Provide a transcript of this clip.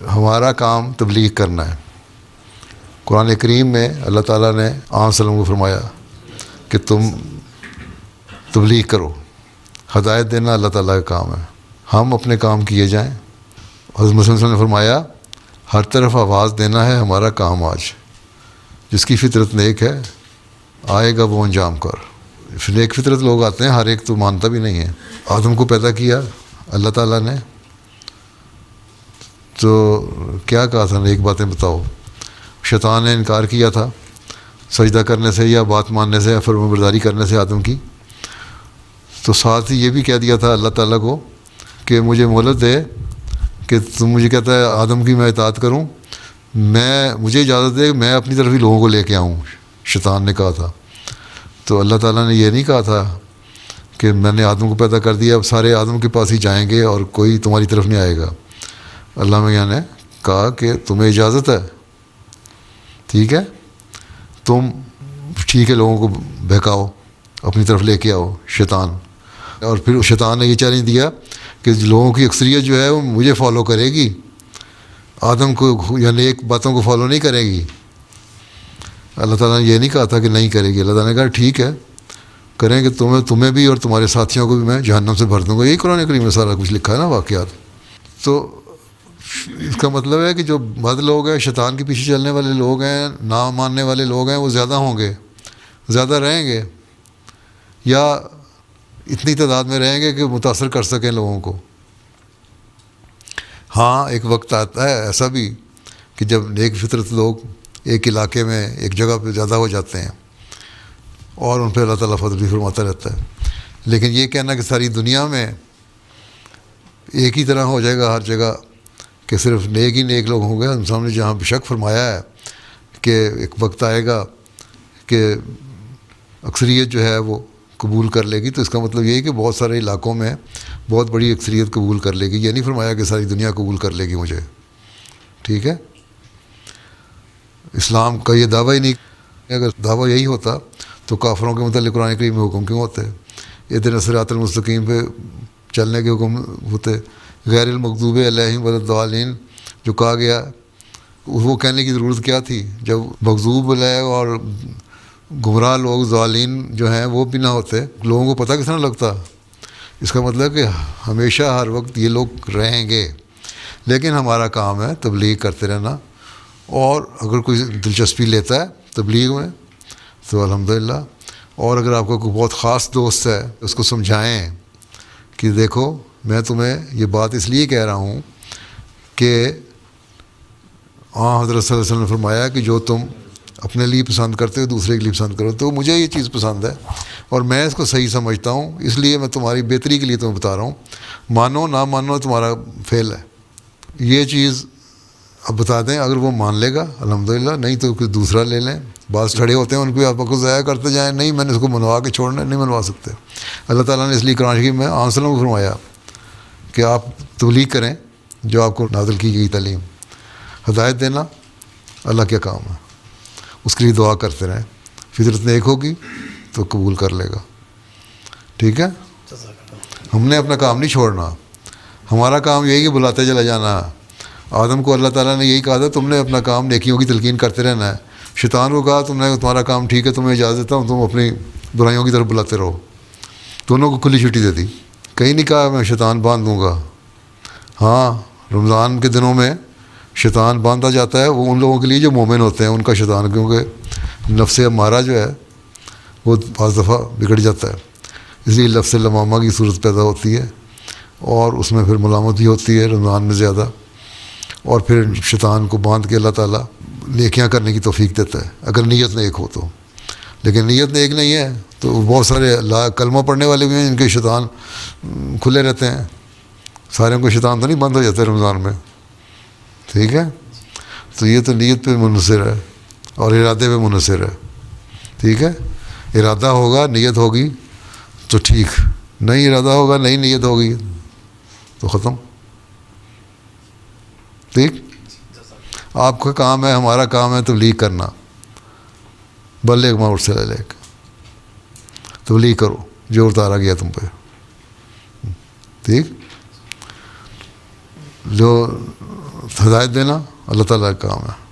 ہمارا کام تبلیغ کرنا ہے۔ قرآن کریم میں اللہ تعالیٰ نے عام وسلم کو فرمایا کہ تم تبلیغ کرو، ہدایت دینا اللہ تعالیٰ کا کام ہے، ہم اپنے کام کیے جائیں۔ حضرت مسلم صلی اللہ علیہ وسلم نے فرمایا ہر طرف آواز دینا ہے ہمارا کام آج، جس کی فطرت نیک ہے آئے گا وہ انجام کر۔ نیک فطرت لوگ آتے ہیں، ہر ایک تو مانتا بھی نہیں ہے۔ آدم کو پیدا کیا اللہ تعالیٰ نے، تو کیا کہا تھا ایک باتیں بتاؤ؟ شیطان نے انکار کیا تھا سجدہ کرنے سے یا بات ماننے سے یا فرمانبرداری کرنے سے آدم کی، تو ساتھ ہی یہ بھی کہہ دیا تھا اللہ تعالیٰ کو کہ مجھے مہلت دے، کہ تم مجھے کہتا ہے آدم کی میں اطاعت کروں، مجھے اجازت دے میں اپنی طرف ہی لوگوں کو لے کے آؤں، شیطان نے کہا تھا۔ تو اللہ تعالیٰ نے یہ نہیں کہا تھا کہ میں نے آدم کو پیدا کر دیا اب سارے آدم کے پاس ہی جائیں گے اور کوئی تمہاری طرف نہیں آئے گا۔ اللہ میاں نے کہا کہ تمہیں اجازت ہے، ٹھیک ہے، تم ٹھیک ہے لوگوں کو بہکاؤ، اپنی طرف لے کے آؤ شیطان۔ اور پھر شیطان نے یہ چیلنج دیا کہ لوگوں کی اکثریت جو ہے وہ مجھے فالو کرے گی، آدم کو یا نیک باتوں کو فالو نہیں کرے گی۔ اللہ تعالیٰ نے یہ نہیں کہا تھا کہ نہیں کرے گی، اللہ تعالیٰ نے کہا ٹھیک ہے کریں گے، تمہیں بھی اور تمہارے ساتھیوں کو بھی میں جہنم سے بھر دوں گا۔ یہی قرآن کریم میں سارا کچھ لکھا ہے نا واقعات۔ تو اس کا مطلب ہے کہ جو بد لوگ ہیں، شیطان کے پیچھے چلنے والے لوگ ہیں، نہ ماننے والے لوگ ہیں، وہ زیادہ ہوں گے، زیادہ رہیں گے، یا اتنی تعداد میں رہیں گے کہ متاثر کر سکیں لوگوں کو۔ ہاں ایک وقت آتا ہے ایسا بھی کہ جب نیک فطرت لوگ ایک علاقے میں ایک جگہ پہ زیادہ ہو جاتے ہیں اور ان پہ اللہ تعالیٰ فضل بھی فرماتا رہتا ہے، لیکن یہ کہنا کہ ساری دنیا میں ایک ہی طرح ہو جائے گا ہر جگہ کہ صرف نیک ہی نیک لوگ ہوں گے، ہم سامنے جہاں بے شک فرمایا ہے کہ ایک وقت آئے گا کہ اکثریت جو ہے وہ قبول کر لے گی، تو اس کا مطلب یہ ہے کہ بہت سارے علاقوں میں بہت بڑی اکثریت قبول کر لے گی۔ یہ نہیں فرمایا کہ ساری دنیا قبول کر لے گی مجھے، ٹھیک ہے۔ اسلام کا یہ دعویٰ ہی نہیں، اگر دعویٰ یہی ہوتا تو کافروں کے متعلق قرآن کریم میں حکم کیوں ہوتے؟ اہدنا الصراط المستقیم پہ چلنے کے حکم ہوتے، غیر المغضوب علیہم ولا الضالین جو کہا گیا، وہ کہنے کی ضرورت کیا تھی جب مغضوب علیہ اور گمراہ لوگ ضالین جو ہیں وہ بھی نہ ہوتے، لوگوں کو پتہ کس طرح لگتا؟ اس کا مطلب کہ ہمیشہ ہر وقت یہ لوگ رہیں گے، لیکن ہمارا کام ہے تبلیغ کرتے رہنا، اور اگر کوئی دلچسپی لیتا ہے تبلیغ میں تو الحمدللہ، اور اگر آپ کا کوئی بہت خاص دوست ہے اس کو سمجھائیں کہ دیکھو میں تمہیں یہ بات اس لیے کہہ رہا ہوں کہ حضرت صلی اللہ علیہ وسلم نے فرمایا کہ جو تم اپنے لیے پسند کرتے ہو دوسرے کے لیے پسند کرو، تو مجھے یہ چیز پسند ہے اور میں اس کو صحیح سمجھتا ہوں، اس لیے میں تمہاری بہتری کے لیے تمہیں بتا رہا ہوں، مانو نہ مانو تمہارا فعل ہے۔ یہ چیز اب بتا دیں، اگر وہ مان لے گا الحمدللہ، نہیں تو کوئی دوسرا لے لیں۔ بعض کھڑے ہوتے ہیں ان کو آپ کو ضائع کرتے جائیں، نہیں میں نے اس کو منوا کے چھوڑنا ہے، نہیں منوا سکتے۔ اللہ تعالیٰ نے اس لیے قرآن شریف میں علیہ وسلم کو فرمایا کہ آپ تبلیغ کریں جو آپ کو نازل کی گئی تعلیم، ہدایت دینا اللہ کا کام ہے، اس کے لیے دعا کرتے رہیں، فطرت نیک ہوگی تو قبول کر لے گا، ٹھیک ہے۔ ہم نے اپنا کام نہیں چھوڑنا، ہمارا کام یہی کہ بلاتے چلا جانا۔ آدم کو اللہ تعالیٰ نے یہی کہا تھا تم نے اپنا کام نیکیوں کی تلقین کرتے رہنا ہے، شیطان کو کہا تمہارا کام ٹھیک ہے، تمہیں اجازت دیتا ہوں تم اپنی برائیوں کی طرف بلاتے رہو، دونوں کو کھلی چھٹی دے دی، کہیں نہیں کہا میں شیطان باندھ دوں گا۔ ہاں رمضان کے دنوں میں شیطان باندھا جاتا ہے، وہ ان لوگوں کے لیے جو مومن ہوتے ہیں ان کا شیطان، کیونکہ نفس امارہ جو ہے وہ بعض دفعہ بگڑ جاتا ہے، اس لیے لفظ لمامہ کی صورت پیدا ہوتی ہے اور اس میں پھر ملامت بھی ہوتی ہے رمضان میں زیادہ، اور پھر شیطان کو باندھ کے اللہ تعالیٰ نیکیاں کرنے کی توفیق دیتا ہے اگر نیت نیک ہو تو، لیکن نیت نیک نہیں ہے تو بہت سارے کلمہ پڑھنے والے بھی ہیں جن کے شیطان کھلے رہتے ہیں، سارے کو شیطان تو نہیں بند ہو جاتا ہے رمضان میں، ٹھیک ہے۔ تو یہ تو نیت پہ منحصر ہے اور ارادے پہ منحصر ہے، ٹھیک ہے۔ ارادہ ہوگا نیت ہوگی تو ٹھیک، نہیں ارادہ ہوگا نہیں نیت ہوگی تو ختم، ٹھیک۔ آپ کا کام ہے، ہمارا کام ہے تبلیغ کرنا، بلغ ما ارسل الیک، تبلیغ کرو جو اتارا گیا تم پہ، ٹھیک۔ جو ہدایت دینا اللہ تعالیٰ کا کام ہے.